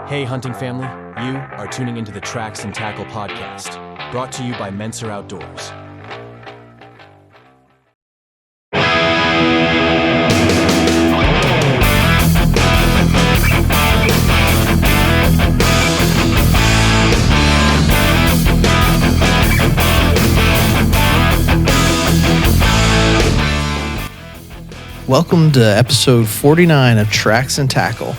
Hey, hunting family, you are tuning into the Tracks and Tackle podcast, brought to you by Menser Outdoors. Welcome to episode 49 of Tracks and Tackle.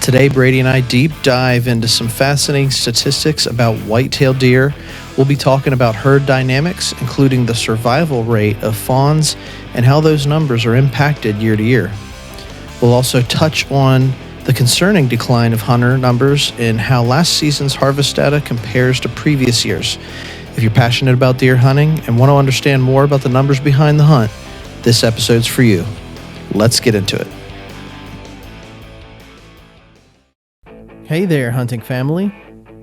Today, Brady and I deep dive into some fascinating statistics about whitetail deer. We'll be talking about herd dynamics, including the survival rate of fawns and how those numbers are impacted year to year. We'll also touch on the concerning decline of hunter numbers and how last season's harvest data compares to previous years. If you're passionate about deer hunting and want to understand more about the numbers behind the hunt, this episode's for you. Let's get into it. Hey there, hunting family.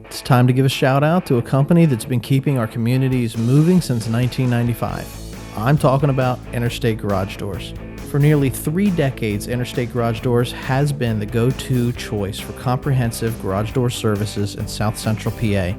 It's time to give a shout out to a company that's been keeping our communities moving since 1995. I'm talking about Interstate Garage Doors. For nearly 3 decades, Interstate Garage Doors has been the go-to choice for comprehensive garage door services in South Central PA,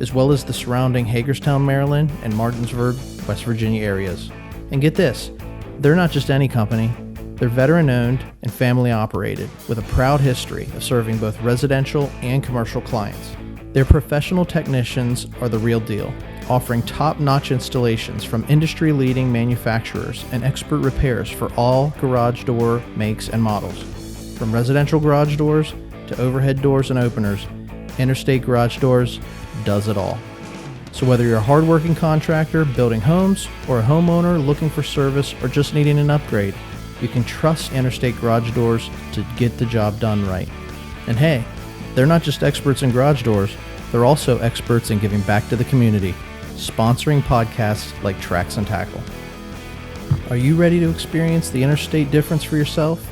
as well as the surrounding Hagerstown, Maryland, and Martinsburg, West Virginia areas. And get this, they're not just any company. They're veteran-owned and family-operated, with a proud history of serving both residential and commercial clients. Their professional technicians are the real deal, offering top-notch installations from industry-leading manufacturers and expert repairs for all garage door makes and models. From residential garage doors to overhead doors and openers, Interstate Garage Doors does it all. So whether you're a hardworking contractor building homes or a homeowner looking for service or just needing an upgrade, you can trust Interstate Garage Doors to get the job done right. And hey, they're not just experts in garage doors, they're also experts in giving back to the community, sponsoring podcasts like Tracks and Tackle. Are you ready to experience the Interstate difference for yourself?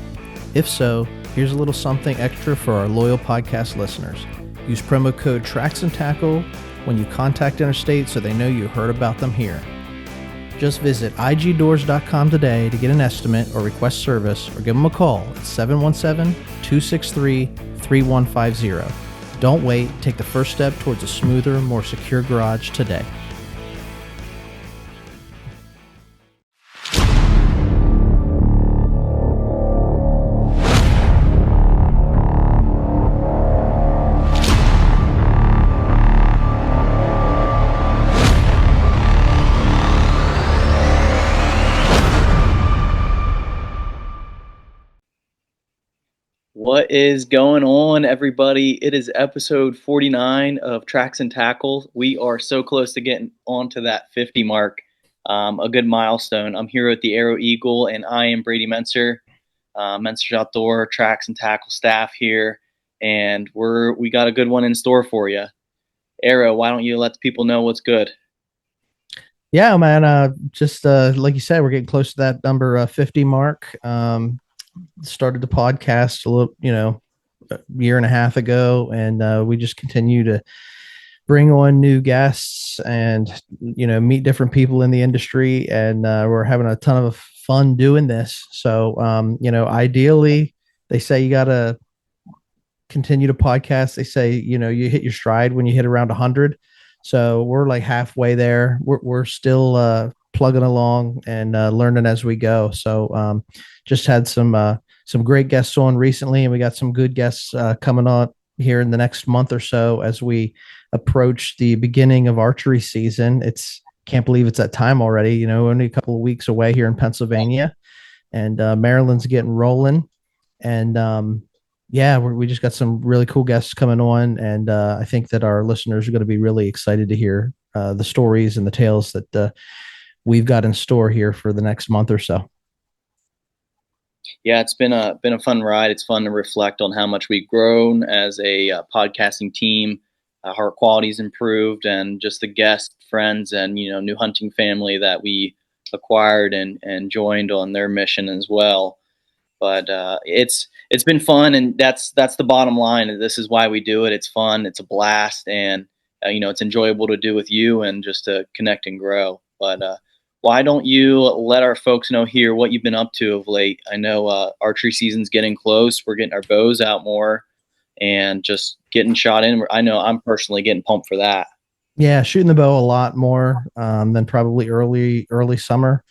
If so, here's a little something extra for our loyal podcast listeners. Use promo code Tracks and Tackle when you contact Interstate so they know you heard about them here. Just visit igdoors.com today to get an estimate or request service, or give them a call at 717-263-3150. Don't wait. Take the first step towards a smoother, more secure garage today. What is going on, everybody? It is episode 49 of Tracks and Tackle. We are so close to getting onto that 50 mark, a good milestone. I'm here at the Arrow Eagle, and I am Brady Menser, Menser Outdoor Tracks and Tackle staff here, and we got a good one in store for you. Arrow, why don't you let the people know what's good? Yeah, man. Just like you said, we're getting close to that number 50 mark. Started the podcast a year and a half ago, and we just continue to bring on new guests and meet different people in the industry, and we're having a ton of fun doing this. So ideally, they say you got to continue to podcast. They say you hit your stride when you hit around 100. So we're like halfway there. We're still plugging along and learning as we go. So just had some great guests on recently, and we got some good guests coming on here in the next month or so as we approach the beginning of archery season. Can't believe it's that time already. Only a couple of weeks away here in Pennsylvania, and Maryland's getting rolling. And we just got some really cool guests coming on, and I think that our listeners are going to be really excited to hear the stories and the tales that we've got in store here for the next month or so. Yeah, it's been a fun ride. It's fun to reflect on how much we've grown as a podcasting team, how our quality's improved, and just the guests, friends, and new hunting family that we acquired and joined on their mission as well. But it's been fun, and that's the bottom line. This is why we do it. It's fun. It's a blast, and it's enjoyable to do with you and just to connect and grow. But why don't you let our folks know here what you've been up to of late? I know archery season's getting close. We're getting our bows out more, and just getting shot in. I know I'm personally getting pumped for that. Yeah, shooting the bow a lot more than probably early summer.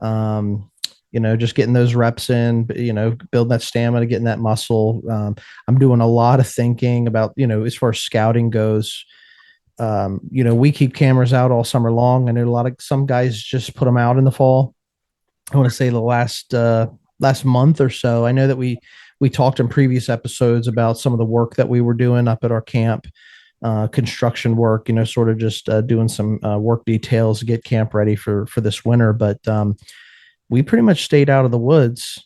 Um, just getting those reps in, building that stamina, getting that muscle. I'm doing a lot of thinking about, as far as scouting goes. We keep cameras out all summer long. I know some guys just put them out in the fall. I want to say the last month or so. I know that we talked in previous episodes about some of the work that we were doing up at our camp, construction work. Sort of just doing some work details to get camp ready for this winter. But we pretty much stayed out of the woods,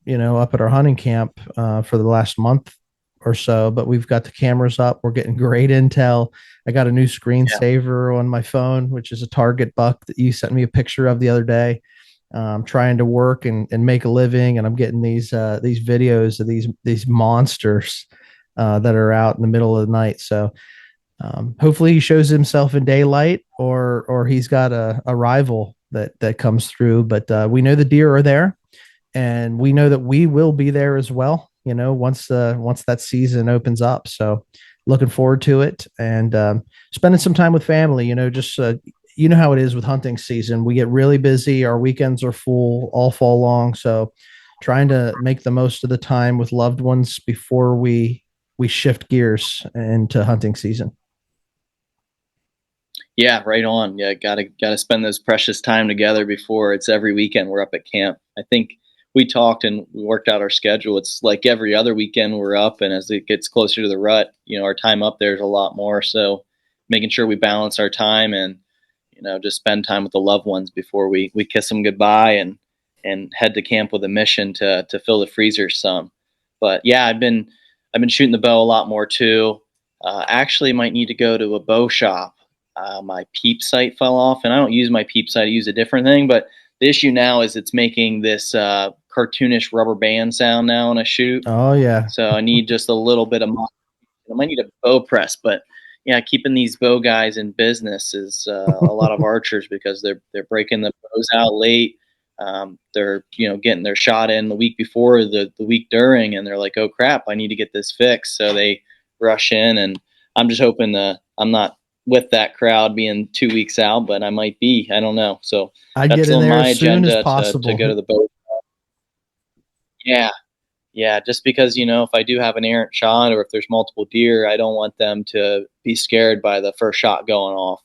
up at our hunting camp for the last month or so. But we've got the cameras up. We're getting great intel. I got a new screensaver on my phone, which is a Target buck that you sent me a picture of the other day. Trying to work and make a living, and I'm getting these videos of these monsters that are out in the middle of the night. So hopefully he shows himself in daylight, or he's got a rival that comes through. But we know the deer are there, and we know that we will be there as well. Once that season opens up. So looking forward to it, and spending some time with family. Just how it is with hunting season. We get really busy. Our weekends are full all fall long. So trying to make the most of the time with loved ones before we shift gears into hunting season. Yeah, right on. Yeah, gotta spend this precious time together before it's every weekend we're up at camp. I think we talked and we worked out our schedule. It's like every other weekend we're up, and as it gets closer to the rut, our time up there is a lot more. So making sure we balance our time and just spend time with the loved ones before we kiss them goodbye and head to camp with a mission to fill the freezers some. But yeah, I've been shooting the bow a lot more too. Actually, might need to go to a bow shop. My peep sight fell off, and I don't use my peep sight. I use a different thing. But the issue now is it's making this cartoonish rubber band sound now when I shoot. Oh yeah. So I need just a little bit of. I might need a bow press, but yeah, keeping these bow guys in business is a lot of archers because they're breaking the bows out late. They're getting their shot in the week before, the week during, and they're like, oh crap, I need to get this fixed. So they rush in, and I'm just hoping I'm not with that crowd being 2 weeks out, but I might be. I don't know. So I that's get in on there my as soon agenda as possible to go to the bow. Yeah. Yeah, just because, if I do have an errant shot or if there's multiple deer, I don't want them to be scared by the first shot going off.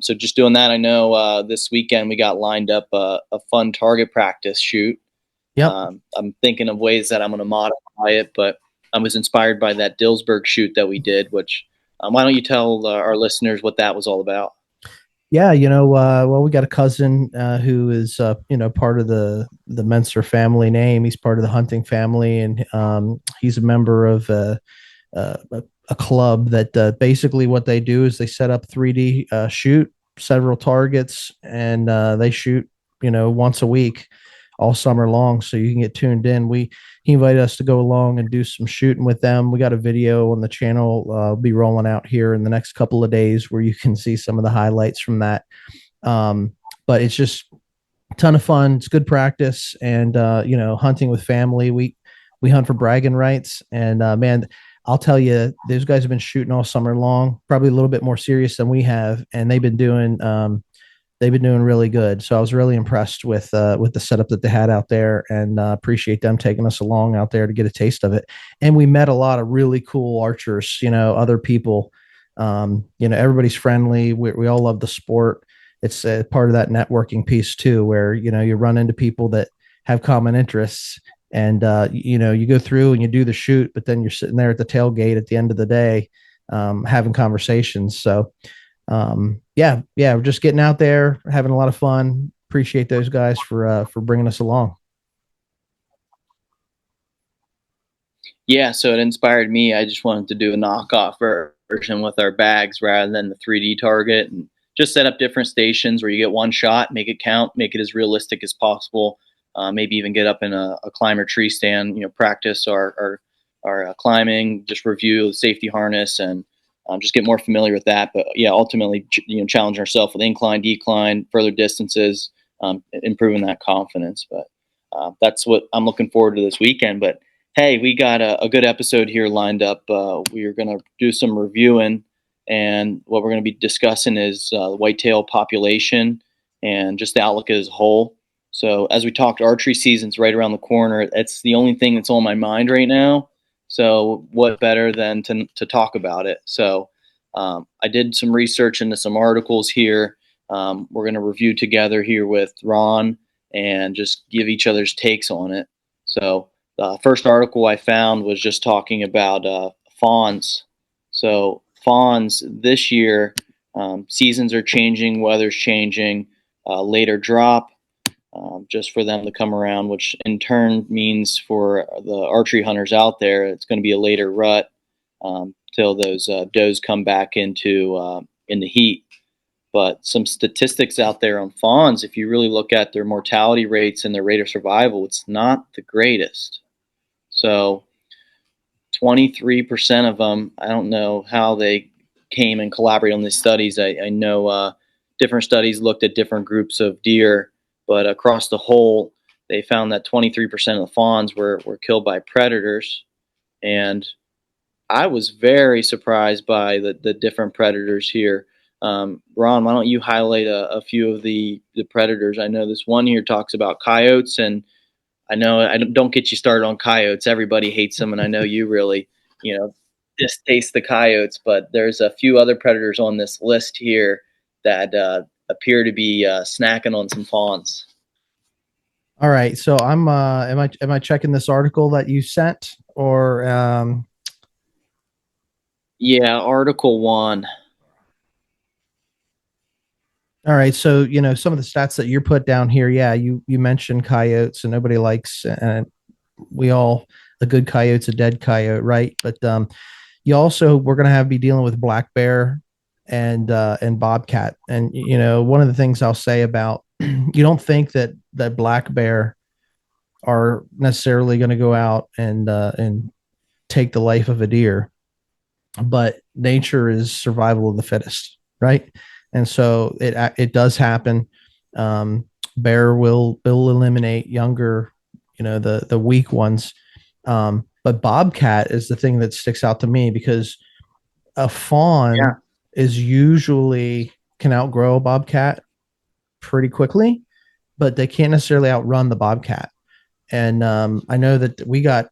So just doing that, I know this weekend we got lined up a fun target practice shoot. Yep. I'm thinking of ways that I'm going to modify it, but I was inspired by that Dillsburg shoot that we did, which why don't you tell our listeners what that was all about? Yeah, well, we got a cousin who is, part of the Menser family name. He's part of the hunting family, and he's a member of a club that basically what they do is they set up 3D shoot several targets, and they shoot, once a week, all summer long, so you can get tuned in. He invited us to go along and do some shooting with them. We got a video on the channel, be rolling out here in the next couple of days where you can see some of the highlights from that. But it's just a ton of fun. It's good practice, and hunting with family. We hunt for bragging rights, and man, I'll tell you, those guys have been shooting all summer long, probably a little bit more serious than we have, and they've been doing really good. So I was really impressed with the setup that they had out there, and appreciate them taking us along out there to get a taste of it. And we met a lot of really cool archers, other people. Everybody's friendly. We all love the sport. It's part of that networking piece too, where you run into people that have common interests, and you go through and you do the shoot, but then you're sitting there at the tailgate at the end of the day, having conversations. So we're just getting out there, having a lot of fun. Appreciate those guys for bringing us along. Yeah, so it inspired me. I just wanted to do a knockoff version with our bags rather than the 3D target, and just set up different stations where you get one shot, make it count, make it as realistic as possible. Maybe even get up in a climber tree stand, practice our climbing, just review the safety harness, and just get more familiar with that. But yeah, ultimately, challenge ourselves with incline, decline, further distances, improving that confidence. But that's what I'm looking forward to this weekend. But Hey, we got a good episode here lined up. We are going to do some reviewing, and what we're going to be discussing is the whitetail population and just the outlook as a whole. So, as we talked, archery season's right around the corner. It's the only thing that's on my mind right now. So, what better than to talk about it? So, I did some research into some articles here. We're going to review together here with Ron and just give each other's takes on it. So, the first article I found was just talking about fawns. So fawns this year, seasons are changing, weather's changing, later drop, just for them to come around, which in turn means for the archery hunters out there, it's going to be a later rut till those does come back in the heat. But some statistics out there on fawns, if you really look at their mortality rates and their rate of survival, it's not the greatest. So 23% of them, I don't know how they came and collaborated on these studies. I know different studies looked at different groups of deer, but across the whole, they found that 23% of the fawns were killed by predators. And I was very surprised by the different predators here. Ron, why don't you highlight a few of the predators? I know this one here talks about coyotes, and I know I don't get you started on coyotes. Everybody hates them, and I know you really, distaste the coyotes. But there's a few other predators on this list here that appear to be snacking on some fawns. All right, so am I checking this article that you sent, or Yeah, Article 1. all right, so some of the stats that you're put down here, yeah, you mentioned coyotes, and nobody likes, and we all, a good coyote's a dead coyote, right? But you also, we're going to be dealing with black bear and bobcat. And one of the things I'll say about, you don't think that black bear are necessarily going to go out and take the life of a deer, but nature is survival of the fittest, right? And so it does happen. Bear will eliminate younger, the weak ones. But bobcat is the thing that sticks out to me, because a fawn Yeah. is usually can outgrow a bobcat pretty quickly, but they can't necessarily outrun the bobcat. And I know that we got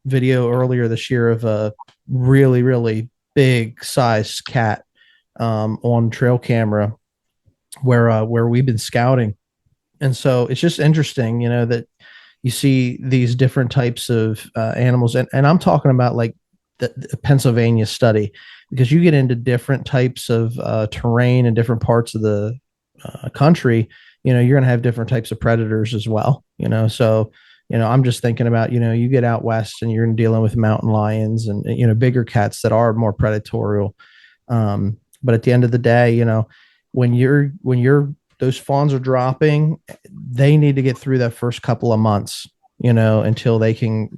video earlier this year of a really really big sized cat on trail camera where we've been scouting, and so it's just interesting, that you see these different types of animals, and I'm talking about like the Pennsylvania study, because you get into different types of terrain and different parts of the country, you're going to have different types of predators as well, so I'm just thinking about, you get out west and you're dealing with mountain lions and bigger cats that are more predatory. But at the end of the day, when those fawns are dropping, they need to get through that first couple of months, until they can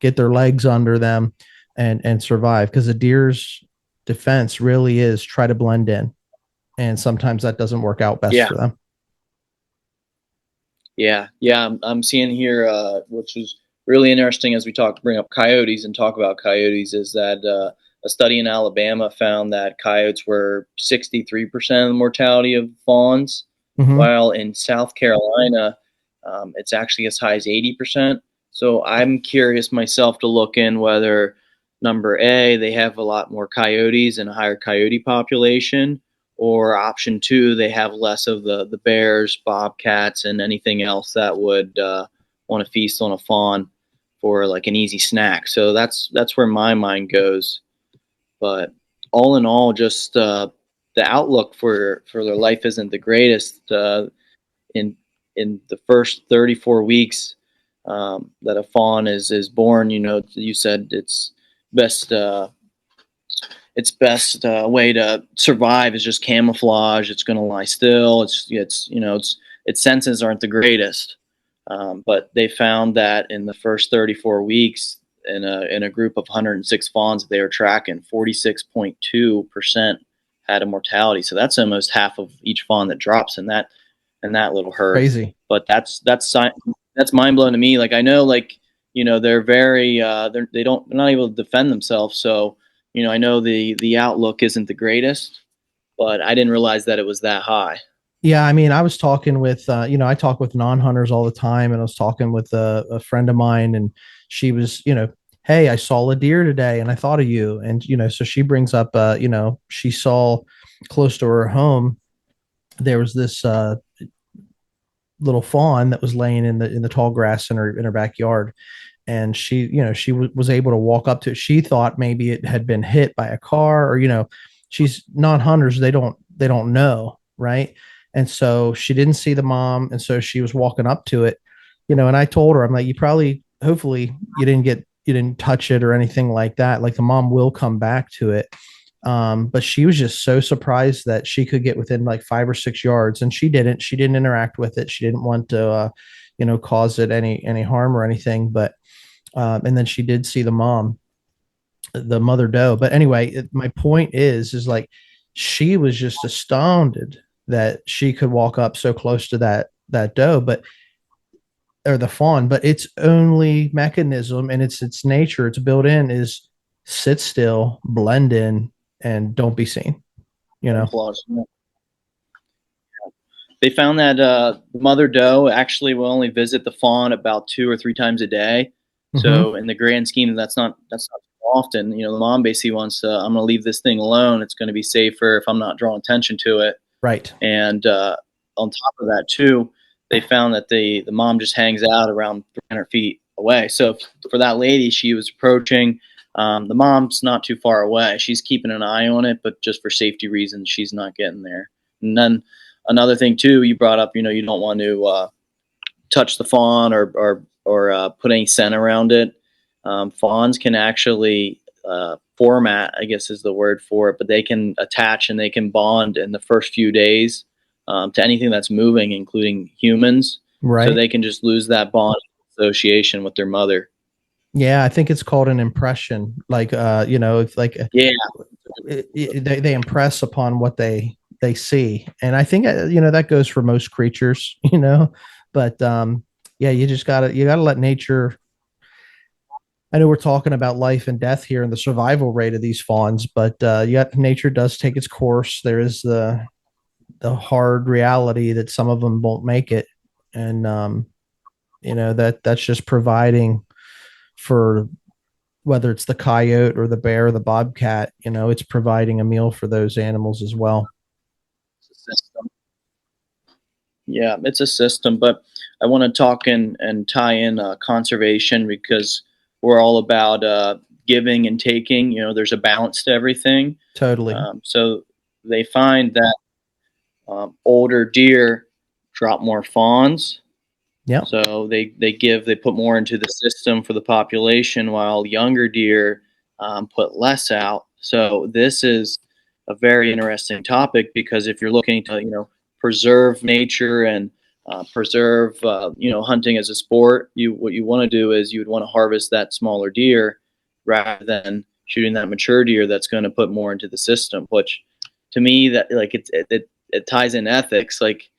get their legs under them and survive, because a deer's defense really is try to blend in, and sometimes that doesn't work out best Yeah. for them. Yeah. I'm seeing here, which is really interesting as we bring up coyotes and talk about coyotes, is that a study in Alabama found that coyotes were 63% of the mortality of fawns, Mm-hmm. while in South Carolina, it's actually as high as 80%. So I'm curious myself to look in whether number A, they have a lot more coyotes and a higher coyote population, or option 2, they have less of the bears, bobcats, and anything else that would want to feast on a fawn for like an easy snack. So that's where my mind goes. But all in all, just the outlook for their life isn't the greatest. In the first 34 weeks that a fawn is born, you said best its best way to survive is just camouflage. It's going to lie still. Its senses aren't the greatest. But they found that in the first 34 weeks, in a group of 106 fawns they were tracking, 46.2% had a mortality. So that's almost half of each fawn that drops in that little herd. Crazy. But that's mind blowing to me. Like I know, like they're very they're not able to defend themselves. So I know the outlook isn't the greatest, but I didn't realize that it was that high. Yeah, I mean, I was talking with, I talk with non-hunters all the time, and I was talking with a friend of mine, and she was, hey, I saw a deer today, and I thought of you, and so she brings up, she saw close to her home there was this little fawn that was laying in the tall grass in her backyard, and she was able to walk up to it. She thought maybe it had been hit by a car, or she's non-hunters, they don't know, right? And so she didn't see the mom, and so she was walking up to it, and I told her, I'm like, hopefully you didn't touch it or anything like that, like the mom will come back to it. But she was just so surprised that she could get within like 5 or 6 yards, and she didn't interact with it. She didn't want to cause it any harm or anything. But and then she did see the mom, the mother doe. But anyway, my point is like, she was just astounded that she could walk up so close to that doe, but or the fawn. But its only mechanism, and its nature, it's built in, is sit still, blend in, and don't be seen. They found that mother doe actually will only visit the fawn about 2 or 3 times a day. So in the grand scheme, that's not often. The mom basically wants to, I'm going to leave this thing alone. It's going to be safer if I'm not drawing attention to it. Right. And on top of that too, they found that the mom just hangs out around 300 feet away. So for that lady, she was approaching. The mom's not too far away. She's keeping an eye on it, but just for safety reasons, she's not getting there. And then another thing too, you brought up, you don't want to touch the fawn or put any scent around it. Fawns can actually format, I guess is the word for it, but they can attach and they can bond in the first few days to anything that's moving, including humans. Right. So they can just lose that bond association with their mother. Yeah, I think it's called an impression. Like, it's like, yeah, they impress upon what they see, and I think that goes for most creatures, but yeah, you gotta let nature. I know we're talking about life and death here and the survival rate of these fawns, but yet nature does take its course. There is the hard reality that some of them won't make it, and that's just providing for, whether it's the coyote or the bear or the bobcat, it's providing a meal for those animals as well. System. Yeah, it's a system, but I want to talk and tie in conservation, because we're all about giving and taking. There's a balance to everything. Totally. So they find that older deer drop more fawns. Yeah. So they put more into the system for the population, while younger deer put less out. So this is a very interesting topic, because if you're looking to preserve nature and preserve hunting as a sport, what you want to do is you would want to harvest that smaller deer rather than shooting that mature deer that's going to put more into the system. Which to me, that like it ties in ethics. Like,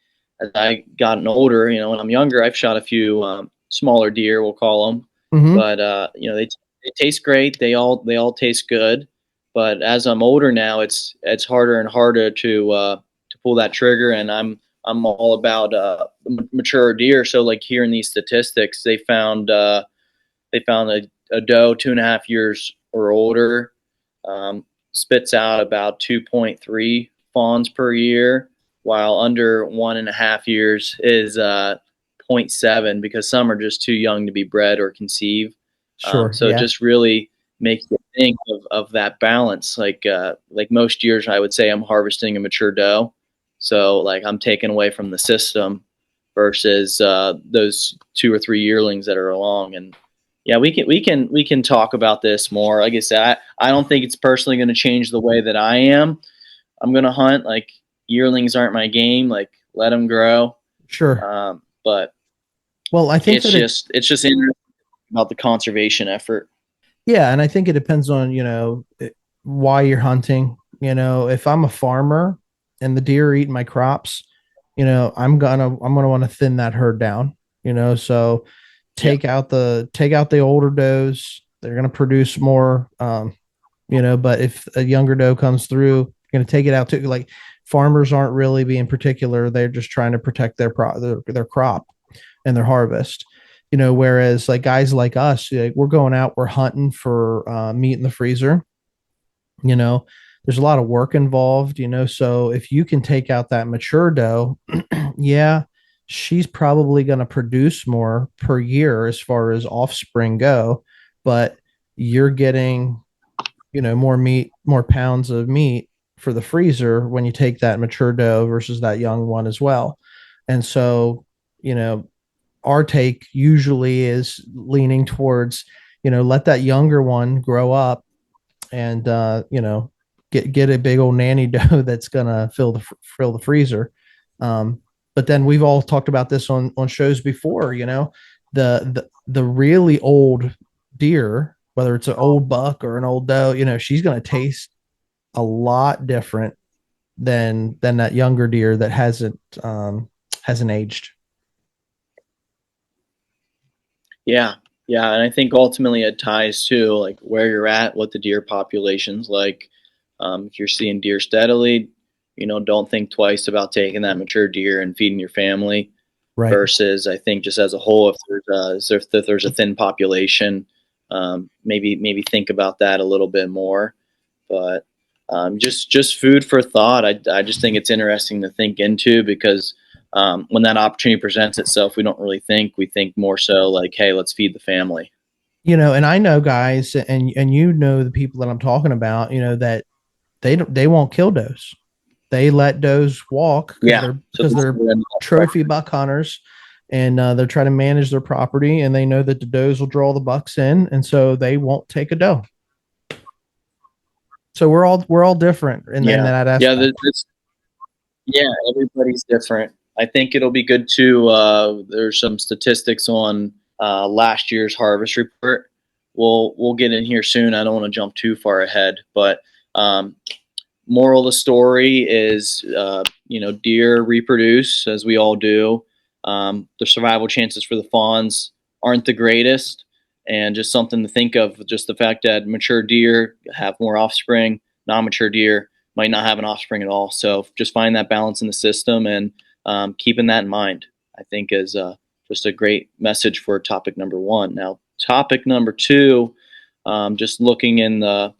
as I gotten older, when I'm younger, I've shot a few smaller deer, we'll call them, but they taste great. They all taste good. But as I'm older now, it's harder and harder to pull that trigger, and I'm all about mature deer. So like, hearing these statistics, they found a doe 2.5 years or older spits out about 2.3 fawns per year, while under 1.5 years is 0.7, because some are just too young to be bred or conceive. Sure. So it just really makes you think of that balance. Like most years, I would say I'm harvesting a mature doe. So like, I'm taking away from the system versus those 2 or 3 yearlings that are along. And yeah, we can talk about this more. Like I said, I don't think it's personally going to change the way that I'm going to hunt. Like, yearlings aren't my game. Like, let them grow. Sure. But well, I think it's just interesting about the conservation effort. Yeah, and I think it depends on why you're hunting. If I'm a farmer and the deer are eating my crops, I'm gonna want to thin that herd down. So take out the older does. They're going to produce more, but if a younger doe comes through, you're going to take it out too. Like farmers aren't really being particular. They're just trying to protect their crop and their harvest. Whereas like guys like us, like, we're going out, we're hunting for meat in the freezer. There's a lot of work involved. So if you can take out that mature doe, yeah, she's probably going to produce more per year as far as offspring go, but you're getting, more meat, more pounds of meat for the freezer when you take that mature doe versus that young one as well. And so, our take usually is leaning towards, let that younger one grow up and, get a big old nanny doe that's gonna fill the freezer. But then we've all talked about this on shows before. The really old deer, whether it's an old buck or an old doe, she's gonna taste a lot different than that younger deer that hasn't aged. Yeah. Yeah. And I think ultimately it ties to like where you're at, what the deer population's like. If you're seeing deer steadily, don't think twice about taking that mature deer and feeding your family. Right. Versus, I think just as a whole, if there's a thin population, maybe think about that a little bit more. But just food for thought. I just think it's interesting to think into because when that opportunity presents itself, we don't really think. We think more so like, hey, let's feed the family. And I know guys, and the people that I'm talking about, that they won't kill does. They let does walk because they're trophy buck hunters, and they're trying to manage their property, and they know that the does will draw the bucks in, and so they won't take a doe. So we're all different in that aspect. Yeah, everybody's different. I think it'll be good to. There's some statistics on last year's harvest report. We'll get in here soon. I don't want to jump too far ahead, but moral of the story is, deer reproduce as we all do. The survival chances for the fawns aren't the greatest, and just something to think of. Just the fact that mature deer have more offspring, non-mature deer might not have an offspring at all. So just find that balance in the system and keeping that in mind, I think, is just a great message for topic number one. Now, topic number two, just looking in the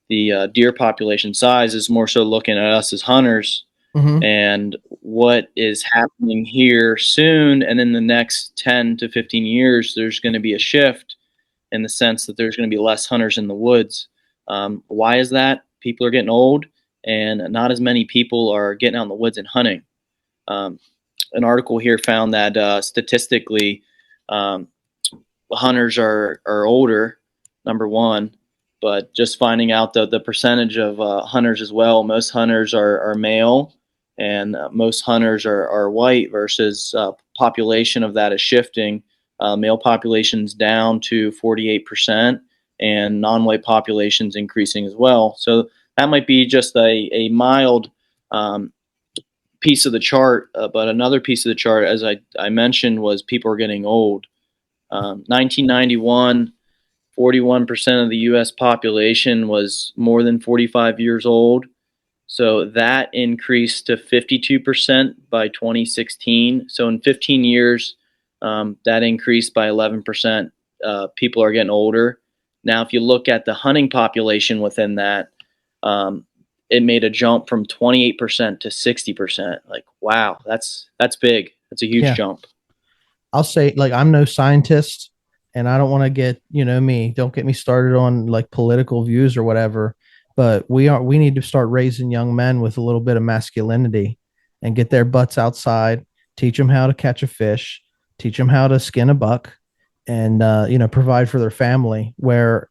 deer population size, is more so looking at us as hunters and what is happening here soon. And in the next 10 to 15 years, there's going to be a shift in the sense that there's going to be less hunters in the woods. Why is that? People are getting old, and not as many people are getting out in the woods and hunting. An article here found that statistically, hunters are older, number one, but just finding out the percentage of hunters as well. Most hunters are male, and most hunters are white, versus population of that is shifting. Male population's down to 48%, and non-white population's increasing as well. So that might be just a mild piece of the chart, but another piece of the chart, as I mentioned, was people are getting old. 1991, 41% of the U.S. population was more than 45 years old. So that increased to 52% by 2016. So in 15 years, that increased by 11%. People are getting older. Now, if you look at the hunting population within that, it made a jump from 28% to 60%. Like, wow, that's big. That's a huge jump. I'll say, like, I'm no scientist, and I don't want to get, don't get me started on like political views or whatever, but we need to start raising young men with a little bit of masculinity and get their butts outside, teach them how to catch a fish, teach them how to skin a buck, and, provide for their family. Where,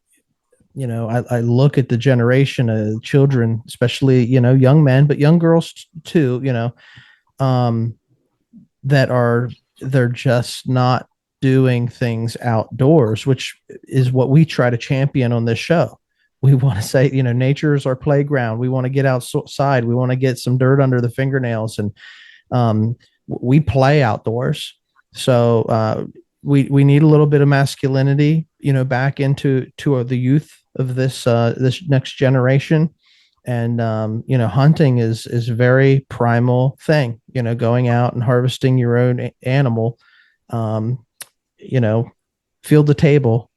I look at the generation of children, especially, young men, but young girls too, they're just not doing things outdoors, which is what we try to champion on this show. We want to say, nature is our playground. We want to get outside. We want to get some dirt under the fingernails, and we play outdoors. So, we need a little bit of masculinity, back into the youth of this next generation. And hunting is a very primal thing, going out and harvesting your own animal, um, you know field to table.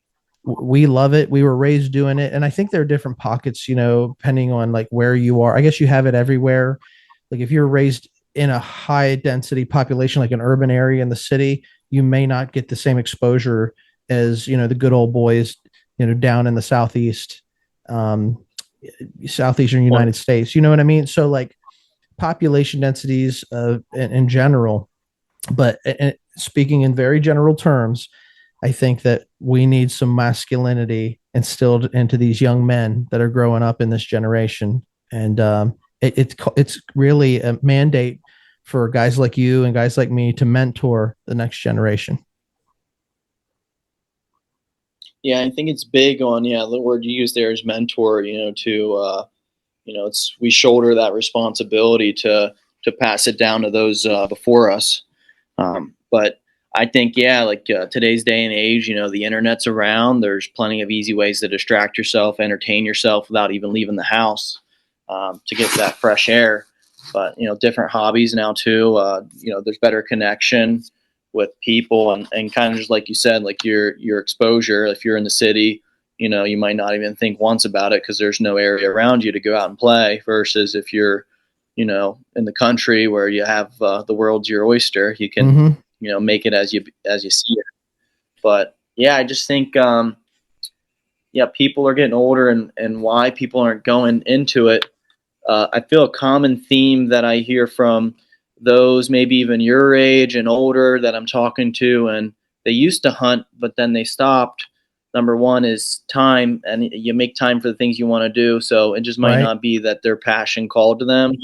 We love it. We were raised doing it. And I think there are different pockets, depending on like where you are. I guess you have it everywhere. Like if you're raised in a high density population, like an urban area in the city, you may not get the same exposure as, the good old boys, down in the Southeast, um, Southeastern United States. You know what I mean? So like population densities in general, but speaking in very general terms, I think that we need some masculinity instilled into these young men that are growing up in this generation. And it's really a mandate for guys like you and guys like me to mentor the next generation. Yeah, I think it's big on, the word you use there is mentor. It's we shoulder that responsibility to pass it down to those before us. But I think, today's day and age, the internet's around. There's plenty of easy ways to distract yourself, entertain yourself without even leaving the house, to get that fresh air. But, different hobbies now too. There's better connection with people, and kind of just like you said, like your exposure. If you're in the city, you might not even think once about it because there's no area around you to go out and play. Versus if you're, in the country where you have the world's your oyster, you can, make it as you see it. But yeah, I just think, people are getting older, and why people aren't going into it. I feel a common theme that I hear from those maybe even your age and older that I'm talking to, and they used to hunt, but then they stopped. Number one is time, and you make time for the things you want to do. So it just might not be that their passion called to them.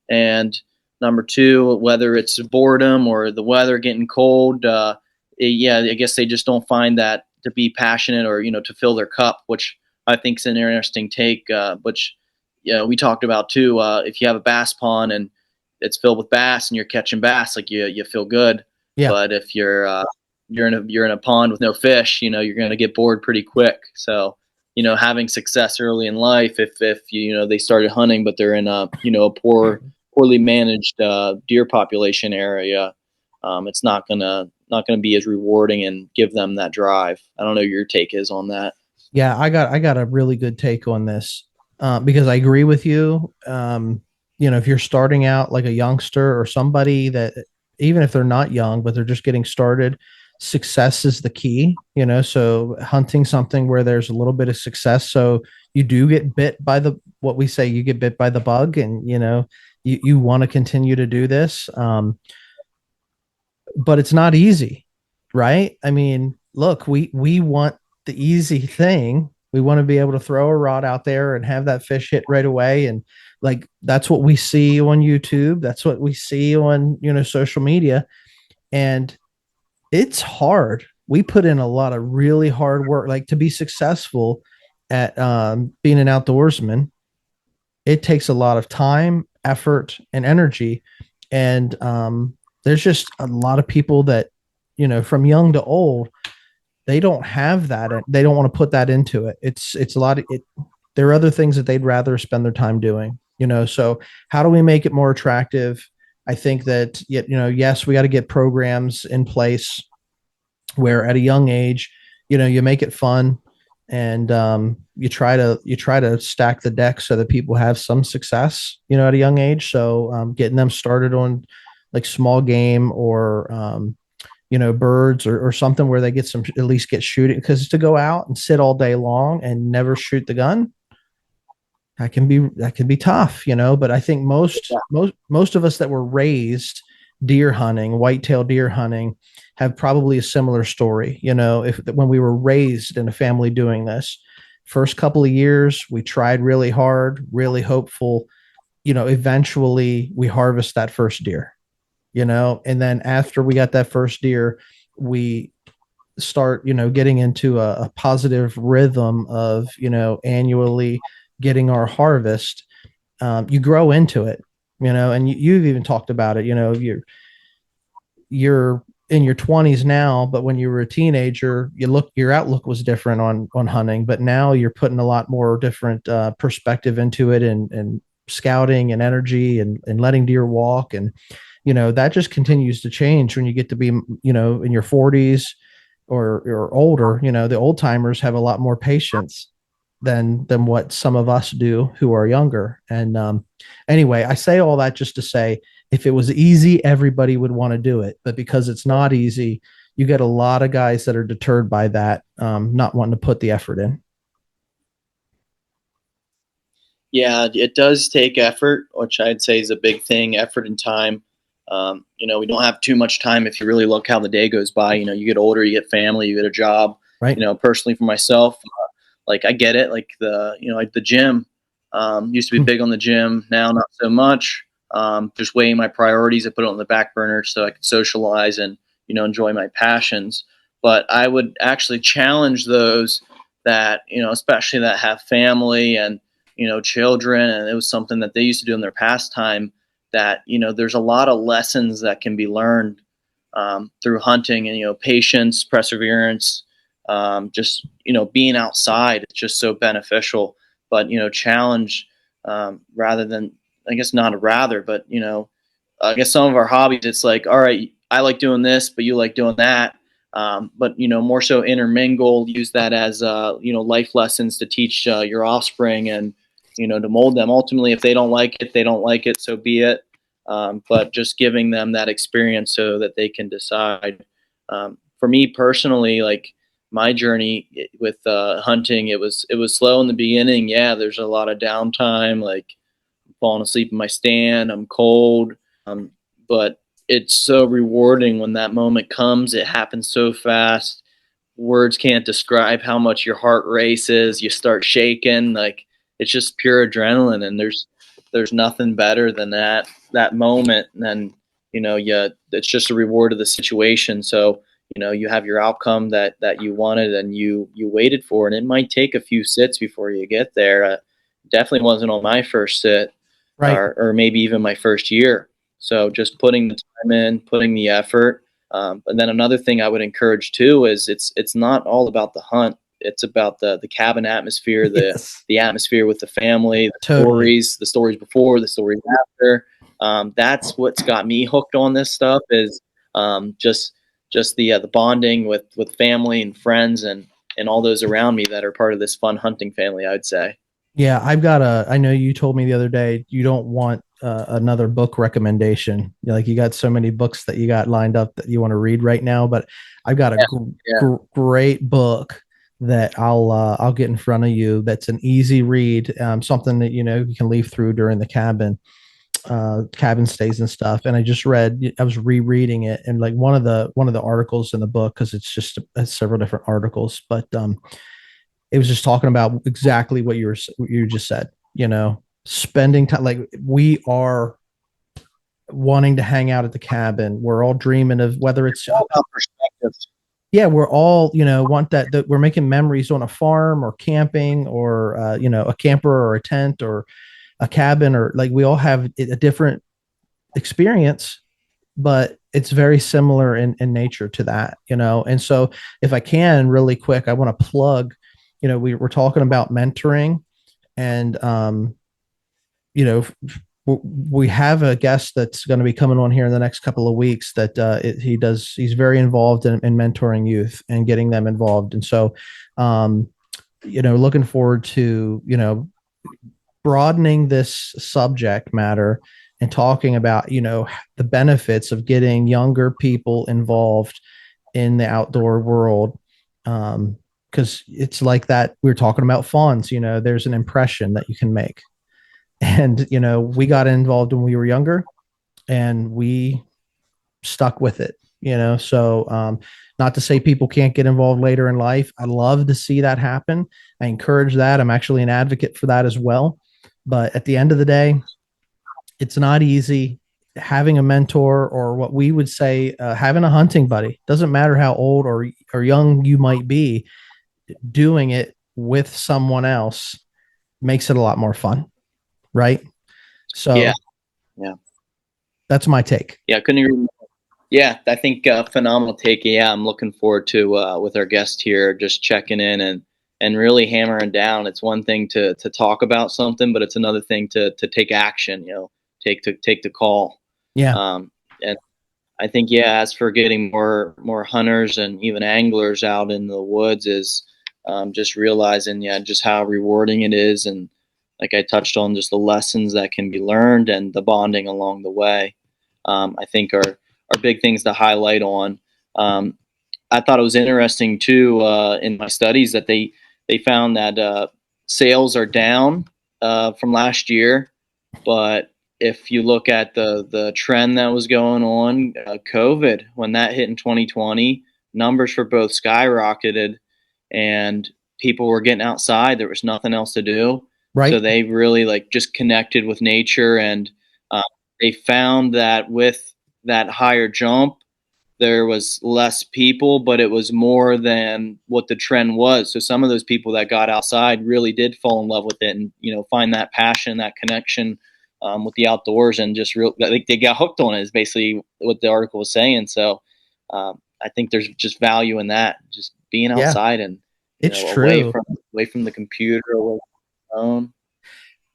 And number two, whether it's boredom or the weather getting cold, I guess they just don't find that to be passionate or, to fill their cup, which I think is an interesting take, which, we talked about too. If you have a bass pond and it's filled with bass and you're catching bass, like you feel good. Yeah. But if you're in a pond with no fish, you're going to get bored pretty quick. So, having success early in life, if they started hunting, but they're in a poorly managed deer population area, it's not gonna be as rewarding and give them that drive. I don't know what your take is on that. Yeah, I got a really good take on this, because I agree with you. If you're starting out like a youngster or somebody that, even if they're not young, but they're just getting started, success is the key, so hunting something where there's a little bit of success. So you do get bit by what we say, you get bit by the bug, and, you want to continue to do this. But it's not easy, right? I mean, look, we want the easy thing. We want to be able to throw a rod out there and have that fish hit right away. And like, that's what we see on YouTube. That's what we see on, social media. And it's hard. We put in a lot of really hard work, like to be successful at being an outdoorsman. It takes a lot of time, effort, and energy. And there's just a lot of people that, from young to old, they don't have that. They don't want to put that into it. It's a lot of it. There are other things that they'd rather spend their time doing, so how do we make it more attractive? I think that, yes, we got to get programs in place where at a young age, you make it fun, and you try to stack the deck so that people have some success, at a young age. So getting them started on like small game or, birds or something where they at least get shooting, because to go out and sit all day long and never shoot the gun, that can be tough, but I think most of us that were raised deer hunting, whitetail deer hunting, have probably a similar story. If when we were raised in a family doing this, first couple of years, we tried really hard, really hopeful, eventually we harvest that first deer, and then after we got that first deer, we start, getting into a positive rhythm of, annually getting our harvest. You grow into it, and you've even talked about it, your in your 20s now, but when you were a teenager, your outlook was different on hunting, but now you're putting a lot more different perspective into it, and scouting and energy, and letting deer walk. And that just continues to change when you get to be in your 40s or older. The old timers have a lot more patience than what some of us do who are younger. And anyway, I say all that just to say, if it was easy, everybody would want to do it. But because it's not easy, you get a lot of guys that are deterred by that, not wanting to put the effort in. Yeah, it does take effort, which I'd say is a big thing, effort and time. We don't have too much time if you really look how the day goes by. You get older, you get family, you get a job. Right. Personally for myself, like I get it. Like like the gym, used to be big on the gym. Now not so much. Just weighing my priorities. I put it on the back burner so I could socialize and enjoy my passions. But I would actually challenge those that especially that have family and children, and it was something that they used to do in their pastime. That there's a lot of lessons that can be learned through hunting, and patience, perseverance, just being outside. It's just so beneficial. But challenge rather than, I guess not a rather, but I guess some of our hobbies, it's like, all right, I like doing this, but you like doing that. But more so intermingle, use that as life lessons to teach your offspring, and to mold them. Ultimately, if they don't like it, they don't like it, so be it. But just giving them that experience so that they can decide. For me personally, like my journey with hunting, it was slow in the beginning. Yeah, there's a lot of downtime, like I'm falling asleep in my stand, I'm cold, but it's so rewarding when that moment comes. It happens so fast. Words can't describe how much your heart races. You start shaking, like it's just pure adrenaline, and there's nothing better than that moment. And then yeah, it's just a reward of the situation. So you have your outcome that you wanted and you waited for, and it might take a few sits before you get there. Definitely wasn't on my first sit, Right. or maybe even my first year. So just putting the time in, putting the effort. And then another thing I would encourage too is it's not all about the hunt. It's about the cabin atmosphere, Yes. the atmosphere with the family, Totally. the stories before, the stories after. That's what's got me hooked on this stuff, is just the bonding with family and friends, and all those around me that are part of this fun hunting family, I'd say. Yeah, I know you told me the other day you don't want another book recommendation. Like, you got so many books that you got lined up that you want to read right now, but I've got a Yeah, yeah. great book that I'll get in front of you. That's an easy read, something that you can leave through during the cabin stays and stuff. And I was rereading it, and like one of the articles in the book, because it's several different articles, but it was just talking about exactly what you just said. Spending time, like, we are wanting to hang out at the cabin. We're all dreaming of whether it's All about perspective. yeah, we're all want that we're making memories on a farm or camping, or a camper or a tent or a cabin, or like we all have a different experience, but it's very similar in nature to that. And so, if I can really quick, I want to plug, we're talking about mentoring, and you know we have a guest that's going to be coming on here in the next couple of weeks that he's very involved in mentoring youth and getting them involved. And so looking forward to broadening this subject matter and talking about the benefits of getting younger people involved in the outdoor world. Because it's like that, we were talking about fawns. There's an impression that you can make, and we got involved when we were younger, and we stuck with it. So not to say people can't get involved later in life. I love to see that happen. I encourage that. I'm actually an advocate for that as well. But at the end of the day, it's not easy. Having a mentor, or what we would say, having a hunting buddy, doesn't matter how old or young you might be, doing it with someone else makes it a lot more fun, right? Yeah, So yeah, that's my take. yeah. I couldn't agree more. Yeah, I think phenomenal take. Yeah, I'm looking forward to with our guest here, just checking in and really hammering down. It's one thing to talk about something, but it's another thing to take action. Take the call. Yeah. And I think, yeah, as for getting more hunters and even anglers out in the woods is just realizing, yeah, just how rewarding it is, and like I touched on, just the lessons that can be learned and the bonding along the way. I think are big things to highlight on. Um, I thought it was interesting too in my studies that they found that sales are down from last year, but if you look at the trend that was going on, COVID, when that hit in 2020, numbers for both skyrocketed, and people were getting outside. There was nothing else to do, so Right. they really like just connected with nature, and uh, they found that with that higher jump, there was less people, but it was more than what the trend was. So some of those people that got outside really did fall in love with it, and find that passion, that connection with the outdoors, and just real like they got hooked on it. Is basically what the article was saying. So I think there's just value in that, just being Yeah, outside and it's away true. from the computer, away from the phone.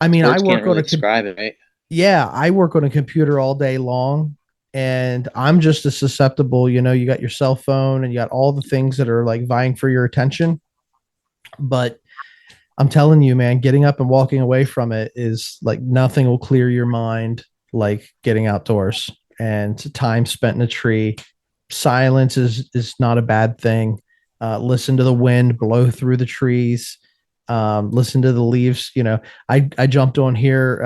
I mean, I Words can't work on really a describe it, right? yeah, I work on a computer all day long, and I'm just as susceptible. You got your cell phone and you got all the things that are like vying for your attention. But I'm telling you, man, getting up and walking away from it is like nothing will clear your mind like getting outdoors and time spent in a tree. Silence is not a bad thing. Listen to the wind blow through the trees. Listen to the leaves. I jumped on here,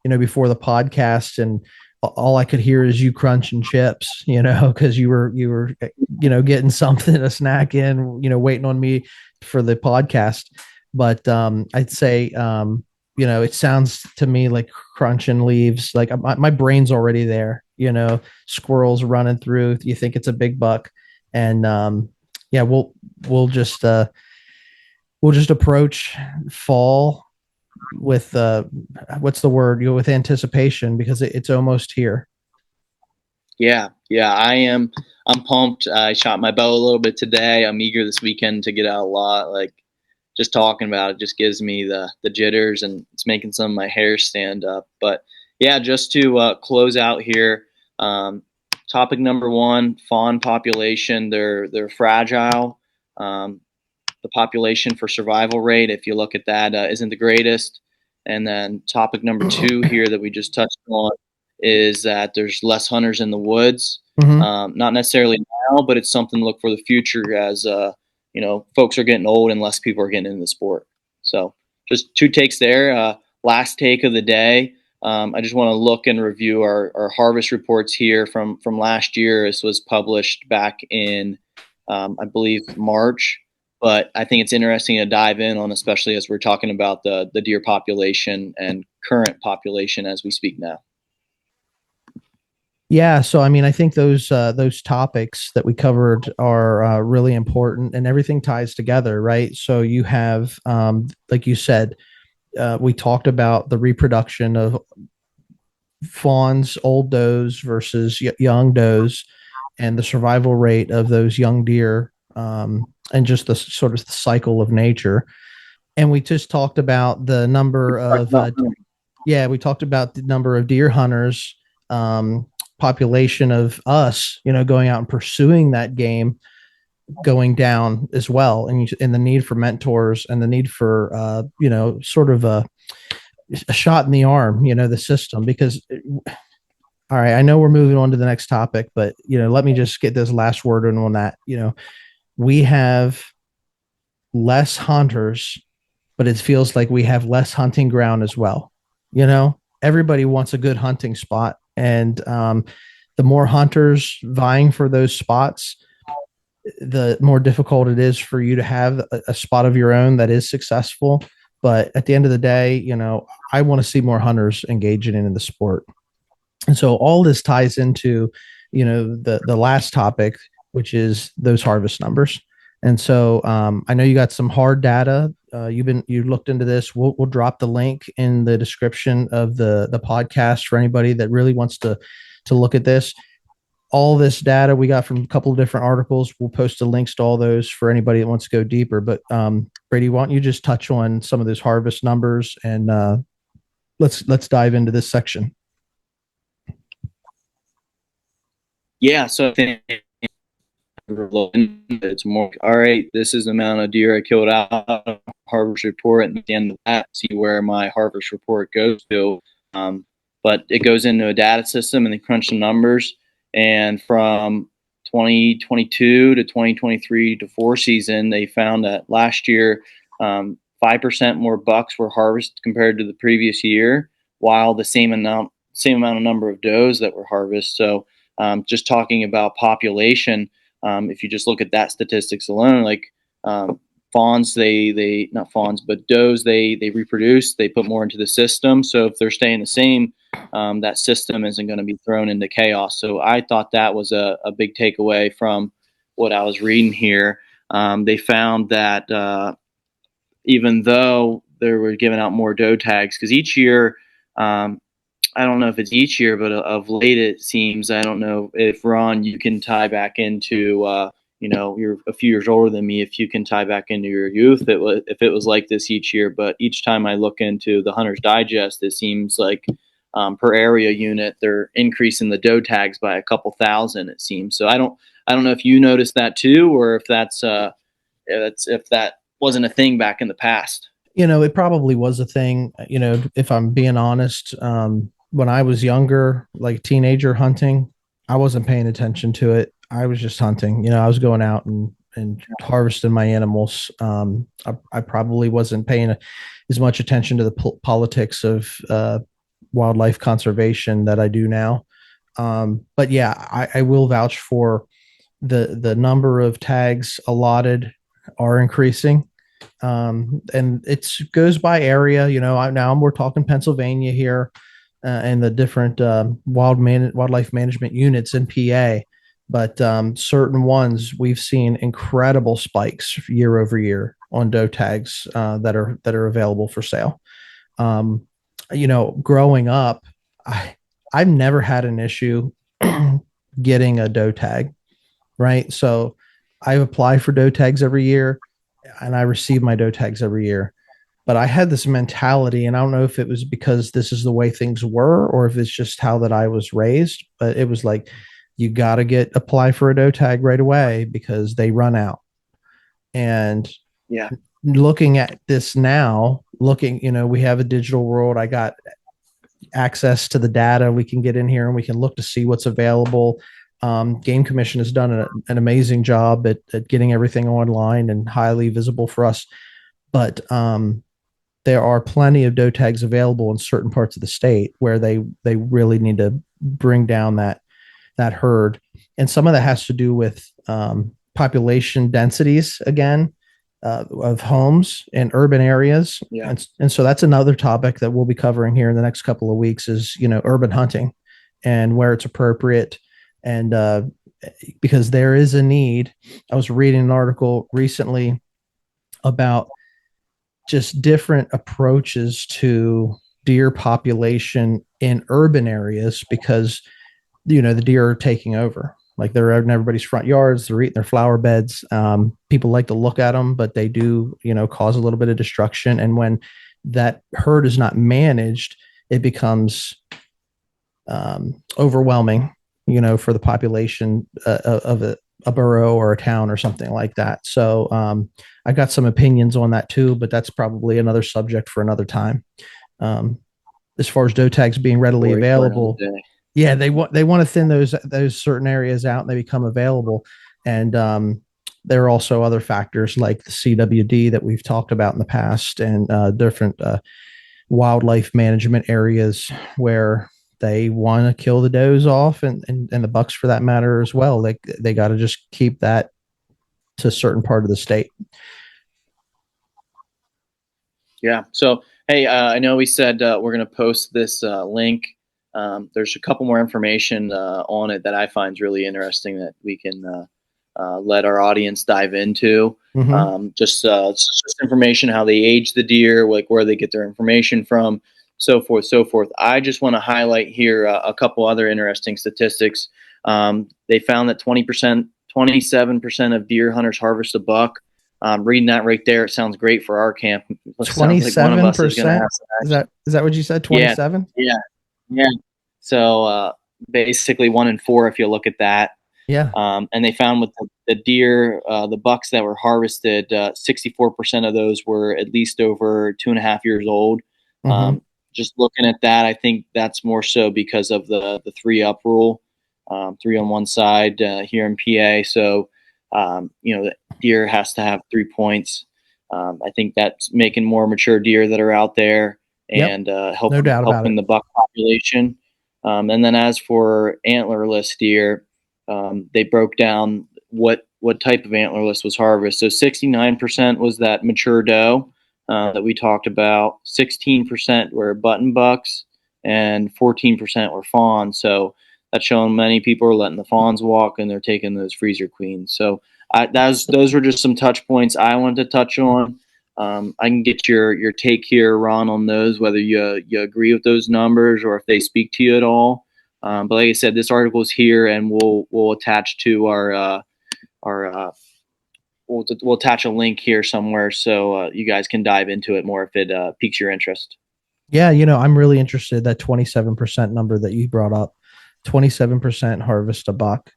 before the podcast, and all I could hear is you crunching chips. Because you were getting something, a snack in, waiting on me for the podcast. But I'd say, it sounds to me like crunching leaves. Like my brain's already there. Squirrels running through. You think it's a big buck, and yeah, we'll just we'll just approach fall with what's the word? With anticipation, because it's almost here. Yeah, I am. I'm pumped. I shot my bow a little bit today. I'm eager this weekend to get out a lot. Like just talking about it just gives me the jitters, and it's making some of my hair stand up. But yeah, just to close out here, um, topic number one: fawn population. They're fragile. Um, the population for survival rate, if you look at that, isn't the greatest. And then topic number two here that we just touched on is that there's less hunters in the woods. Mm-hmm. Not necessarily now, but it's something to look for the future as folks are getting old and less people are getting into the sport. So just two takes there. Last take of the day. I just want to look and review our harvest reports here from last year. This was published back in, I believe, March. But I think it's interesting to dive in on, especially as we're talking about the deer population and current population as we speak now. Yeah, so I mean, I think those topics that we covered are really important, and everything ties together, right? So you have, like you said, we talked about the reproduction of fawns, old does versus young does, and the survival rate of those young deer, and just the sort of the cycle of nature. And we just talked about the number of yeah, we talked about the number of deer hunters, population of us, going out and pursuing that game going down as well, and the need for mentors and the need for sort of a shot in the arm, the system. Because all right, I know we're moving on to the next topic, but let me just get this last word in on that. We have less hunters, but it feels like we have less hunting ground as well. Everybody wants a good hunting spot, and the more hunters vying for those spots, the more difficult it is for you to have a spot of your own that is successful. But at the end of the day, I want to see more hunters engaging in the sport. And so all this ties into, the last topic, which is those harvest numbers. And so I know you got some hard data. You looked into this. We'll drop the link in the description of the podcast for anybody that really wants to look at this. all this data we got from a couple of different articles. We'll post the links to all those for anybody that wants to go deeper. But Brady, why don't you just touch on some of those harvest numbers, and let's dive into this section. Yeah, so I think it's more, all right, this is the amount of deer I killed out, harvest report, and at the end of that, see where my harvest report goes to. But it goes into a data system and they crunch the numbers. And from 2022 to 2023 to 4 season, they found that last year, 5% more bucks were harvested compared to the previous year, while the same amount of number of does that were harvested. So just talking about population, if you just look at that statistics alone, like fawns, they not fawns, but does, they reproduce, they put more into the system. So if they're staying the same, that system isn't going to be thrown into chaos. So I thought that was a big takeaway from what I was reading here. They found that even though they were giving out more doe tags, because each year, I don't know if it's each year, but of late it seems, I don't know if Ron, you can tie back into, you're a few years older than me, if you can tie back into your youth, if it was like this each year. But each time I look into the Hunter's Digest, it seems like per area unit, they're increasing the doe tags by a couple thousand, it seems. So I don't know if you noticed that too, or if if that wasn't a thing back in the past. It probably was a thing, if I'm being honest. When I was younger, like teenager hunting, I wasn't paying attention to it. I was just hunting. I was going out and harvesting my animals. I probably wasn't paying as much attention to the politics of wildlife conservation that I do now. But yeah, I will vouch for the number of tags allotted are increasing. And it goes by area. Now we're talking Pennsylvania here, and the different wildlife management units in PA. But certain ones we've seen incredible spikes year over year on doe tags that are available for sale. Growing up, I've never had an issue getting a doe tag, right? So I apply for doe tags every year, and I receive my doe tags every year. But I had this mentality, and I don't know if it was because this is the way things were or if it's just how that I was raised, but it was like, you got to apply for a doe tag right away because they run out. And yeah, looking at this now, we have a digital world. I got access to the data. We can get in here and we can look to see what's available. Game Commission has done an amazing job at getting everything online and highly visible for us. But there are plenty of doe tags available in certain parts of the state where they really need to bring down that herd. And some of that has to do with population densities, again, of homes in urban areas. Yeah. And so that's another topic that we'll be covering here in the next couple of weeks is, urban hunting and where it's appropriate. And because there is a need. I was reading an article recently about just different approaches to deer population in urban areas because, the deer are taking over. Like they're in everybody's front yards, they're eating their flower beds. People like to look at them, but they do, cause a little bit of destruction. And when that herd is not managed, it becomes overwhelming, for the population of a borough or a town or something like that. So I got some opinions on that too, but that's probably another subject for another time. As far as doe tags being readily available, yeah, they want to thin those certain areas out and they become available. And there are also other factors like the CWD that we've talked about in the past and different wildlife management areas where they want to kill the does off and the bucks for that matter as well. They got to just keep that to a certain part of the state. Yeah. So, hey, I know we said we're going to post this link. There's a couple more information on it that I find is really interesting that we can let our audience dive into. Mm-hmm. Just information, how they age the deer, like where they get their information from, so forth, so forth. I just want to highlight here a couple other interesting statistics. They found that 27% of deer hunters harvest a buck. Reading that right there, it sounds great for our camp. It sounds like one of us is going to 27%? have some Is action. that what you said? Yeah, 27? yeah, yeah. So basically 1 in 4 if you look at that. Yeah. And they found with the deer, the bucks that were harvested, 64% of those were at least over 2.5 years old. Mm-hmm. Just looking at that, I think that's more so because of the 3-up rule, 3 on one side here in PA. So, the deer has to have 3 points. I think that's making more mature deer that are out there Yep. and No doubt about helping it. the buck population. And then as for antlerless deer, they broke down what type of antlerless was harvested. So 69% was that mature doe that we talked about. 16% were button bucks, and 14% were fawns. So that's showing many people are letting the fawns walk and they're taking those freezer queens. So those were just some touch points I wanted to touch on. I can get your take here, Ron, on those, whether you agree with those numbers or if they speak to you at all. But like I said, this article is here, and we'll attach to our we'll attach a link here somewhere so you guys can dive into it more if it piques your interest. Yeah, I'm really interested that 27% number that you brought up. 27% harvest a buck.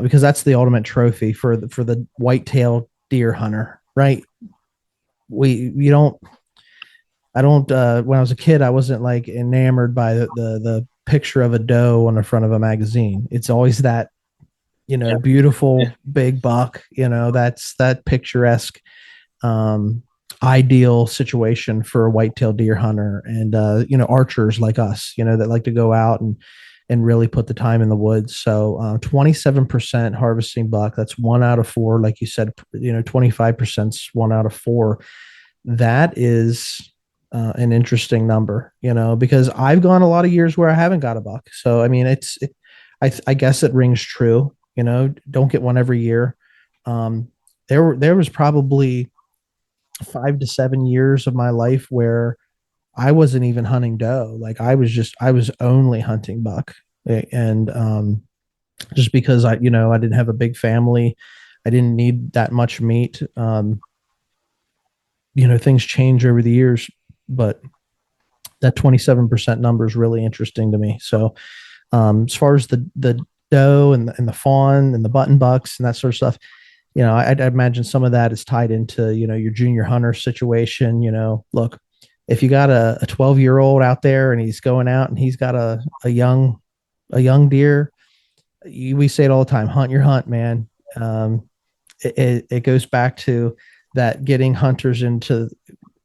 Because that's the ultimate trophy for the whitetail deer hunter, right? We don't I don't when I was a kid I wasn't like enamored by the picture of a doe on the front of a magazine. It's always that, Yeah, beautiful big buck, that's that picturesque ideal situation for a whitetail deer hunter and archers like us, that like to go out and really put the time in the woods. So 27% harvesting buck, that's 1 out of 4. Like you said, 25% 1 out of 4. That is an interesting number, because I've gone a lot of years where I haven't got a buck. So I mean, I guess it rings true. Don't get one every year. Um, there was probably 5 to 7 years of my life where I wasn't even hunting doe. Like I was only hunting buck, and just because I didn't have a big family, I didn't need that much meat. Things change over the years, but that 27% number is really interesting to me. So, as far as the doe and the fawn and the button bucks and that sort of stuff, I'd imagine some of that is tied into, your junior hunter situation. Look, if you got a 12-year-old out there and he's going out and he's got a young deer, we say it all the time, hunt your hunt, man. It goes back to that getting hunters into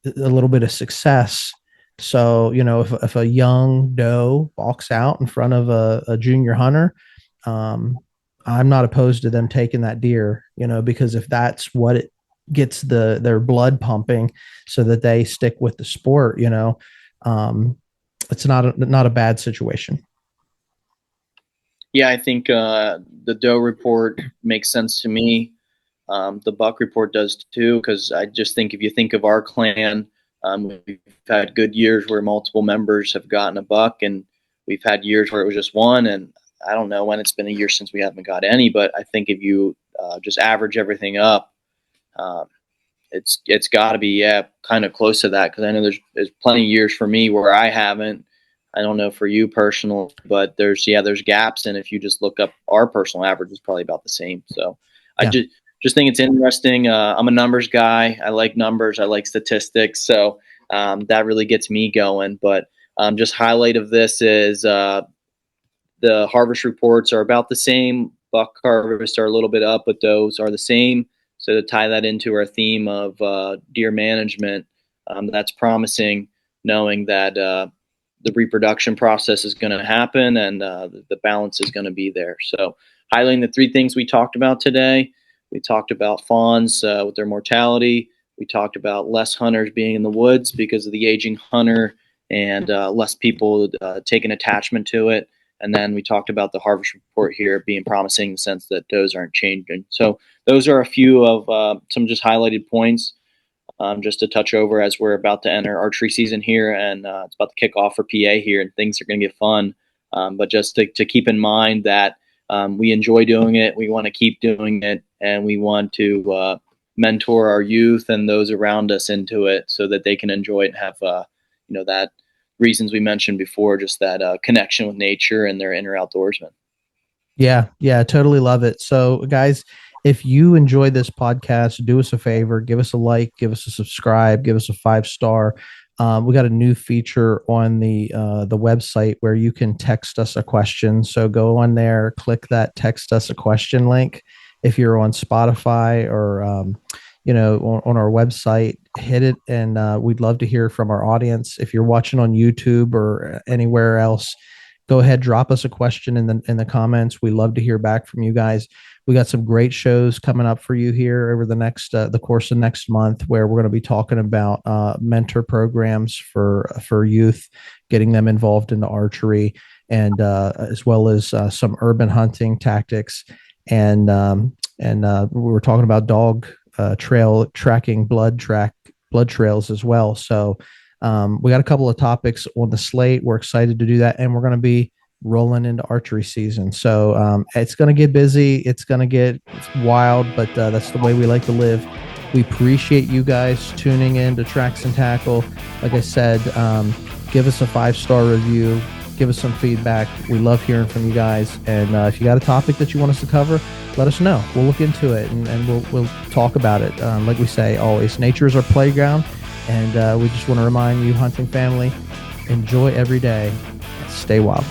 a little bit of success. So, if a young doe walks out in front of a junior hunter, um, I'm not opposed to them taking that deer, because if that's what it gets their blood pumping so that they stick with the sport, it's not a bad situation. Yeah, I think the doe report makes sense to me. The buck report does too, because I just think if you think of our clan, we've had good years where multiple members have gotten a buck, and we've had years where it was just one. And I don't know when it's been a year since we haven't got any, but I think if you just average everything up, um, it's got to be kind of close to that, because I know there's plenty of years for me where I haven't. I don't know for you personal, but there's gaps, and if you just look up our personal average, it's probably about the same. So I Yeah. just think it's interesting. I'm a numbers guy. I like numbers. I like statistics. So that really gets me going. But just highlight of this is the harvest reports are about the same. Buck harvests are a little bit up, but those are the same. So to tie that into our theme of deer management, that's promising, knowing that the reproduction process is going to happen and the balance is going to be there. So highlighting the 3 things we talked about today. We talked about fawns with their mortality. We talked about less hunters being in the woods because of the aging hunter and less people take an attachment to it. And then we talked about the harvest report here being promising in the sense that those aren't changing. So those are a few of some just highlighted points just to touch over as we're about to enter archery season here. And it's about to kick off for PA here, and things are going to get fun. But just to keep in mind that we enjoy doing it. We want to keep doing it, and we want to mentor our youth and those around us into it so that they can enjoy it and have, that reasons we mentioned before, just that connection with nature and their inner outdoorsman. Yeah, yeah, totally love it. So, guys, if you enjoyed this podcast, do us a favor, give us a like, give us a subscribe, give us a 5-star. We got a new feature on the website where you can text us a question. So go on there, click that text us a question link. If you're on Spotify or on our website, hit it, and we'd love to hear from our audience. If you're watching on YouTube or anywhere else, go ahead, drop us a question in the comments. We love to hear back from you guys. We got some great shows coming up for you here over the course of next month, where we're going to be talking about mentor programs for youth, getting them involved into archery, and as well as some urban hunting tactics, and we were talking about dog trail tracking, blood trails as well. So we got a couple of topics on the slate. We're excited to do that, and we're going to be rolling into archery season. So it's going to get busy. It's going to get wild, but that's the way we like to live. We appreciate you guys tuning in to Tracks and Tackle. Like I said, give us a 5-star review. Give us some feedback. We love hearing from you guys. And if you got a topic that you want us to cover, let us know. We'll look into it, and we'll talk about it. Like we say always, nature is our playground. And we just want to remind you, hunting family, enjoy every day. Stay wild.